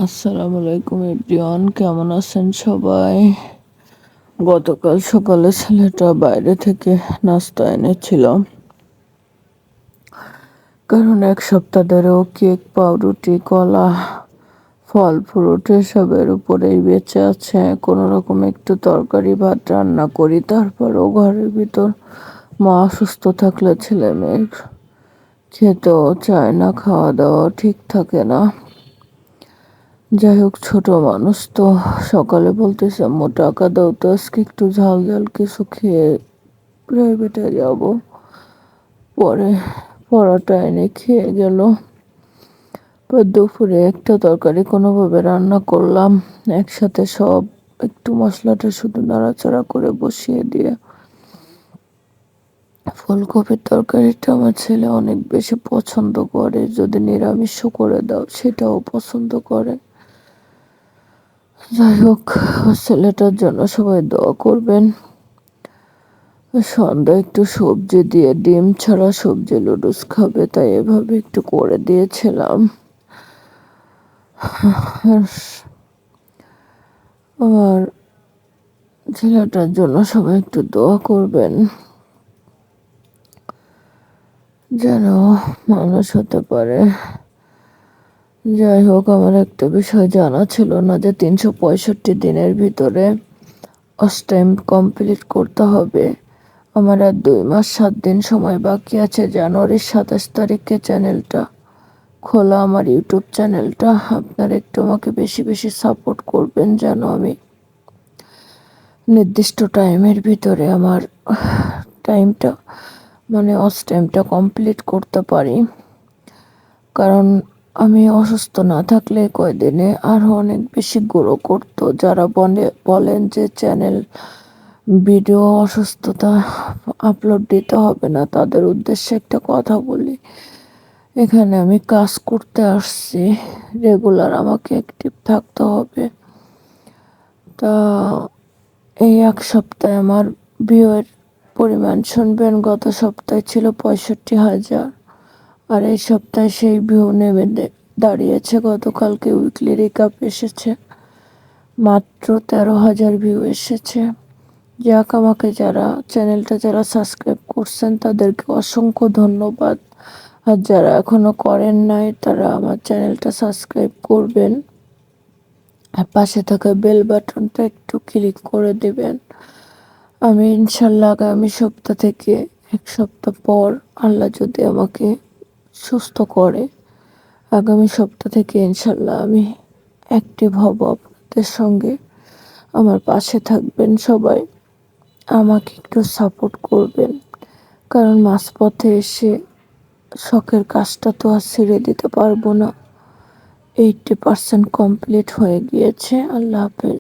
আসসালামু আলাইকুম এভরিওয়ান, কেমন আছেন সবাই? গতকাল সকালে ছেলেটা বাইরে থেকে নাস্তা এনেছিল, কারণ এক সপ্তাহ ধরেও কেক, পাউরুটি, কলা, ফল ফ্রুট এসবের উপরেই বেঁচে আছে। কোনো রকম একটু তরকারি ভাত রান্না করি, তারপরও ঘরের ভিতর মা অসুস্থ থাকলে ছেলে মেয়ের খেতেও চায় না, খাওয়া দাওয়া ঠিক থাকে না। যাই হোক, ছোট মানুষ তো সকালে বলতেছে আম্মু টাকা দাও তো, আজকে একটু ঝাল ঝাল কিছু খেয়ে প্রাইভেটে যাব। পরে পরোটা এনে খেয়ে গেল। দুপুরে একটা তরকারি কোনোভাবে রান্না করলাম একসাথে সব, একটু মশলাটা শুধু নাড়াচাড়া করে বসিয়ে দিয়ে। ফুলকপির তরকারিটা আমার ছেলে অনেক বেশি পছন্দ করে, যদি নিরামিষও করে দাও সেটাও পছন্দ করে। যাই হোক, ছেলেটার জন্য সবাই দোয়া করবেন। সন্ধ্যায় একটু সবজি দিয়ে, ডিম ছাড়া সবজি লুডুস খাবে, তাই এভাবে একটু করে দিয়েছিলাম। আর ছেলেটার জন্য সবাই একটু দোয়া করবেন, যেন মানুষ হতে পারে। যাই হোক, আমার একটা বিষয় জানা ছিল না যে 365 দিনের ভিতরে অষ্টাইম কমপ্লিট করতে হবে। আমার আর 2 মাস 7 দিন সময় বাকি আছে। জানুয়ারির 27 তারিখে চ্যানেলটা খোলা, আমার ইউটিউব চ্যানেলটা। আপনারা একটু আমাকে বেশি বেশি সাপোর্ট করবেন, যেন আমি নির্দিষ্ট টাইমের ভিতরে আমার টাইমটা টাইমটা কমপ্লিট করতে পারি। কারণ আমি অসুস্থ না থাকলে কয়দিনে আরও অনেক বেশি গ্রো করতো। যারা বলেন যে চ্যানেল ভিডিও অসুস্থতা আপলোড দিতে হবে না, তাদের উদ্দেশ্যে একটা কথা বলি। এখানে আমি কাজ করতে আসছি, রেগুলার আমাকে অ্যাক্টিভ থাকতে হবে। তা এই এক সপ্তাহে আমার ভিউয়ের পরিমাণ শুনবেন, গত সপ্তাহে ছিল 65,000, আর এই সপ্তাহে সেই ভিউ নেমে দাঁড়িয়েছে। গতকালকে উইকলি রিকাপ এসেছে, মাত্র 13,000 ভিউ এসেছে। যাক, আমাকে চ্যানেলটা যারা সাবস্ক্রাইব করছেন তাদেরকে অসংখ্য ধন্যবাদ। আর যারা এখনো করেন নাই তারা আমার চ্যানেলটা সাবস্ক্রাইব করবেন, আর পাশে থাকা বেল বাটনটা একটু ক্লিক করে দেবেন। আমি ইনশাল্লাহ আগামী সপ্তাহ থেকে, এক সপ্তাহ পর আল্লাহ যদি আমাকে সুস্থ করে, আগামী সপ্তাহ থেকে ইনশাল্লাহ আমি অ্যাক্টিভ হব আপনাদের সঙ্গে। আমার পাশে থাকবেন সবাই, আমাকে একটু সাপোর্ট করবেন। কারণ মাঝপথে এসে শখের কাজটা তো আর ছেড়ে দিতে পারবো না। 80% কমপ্লিট হয়ে গিয়েছে। আল্লাহ হাফেজ।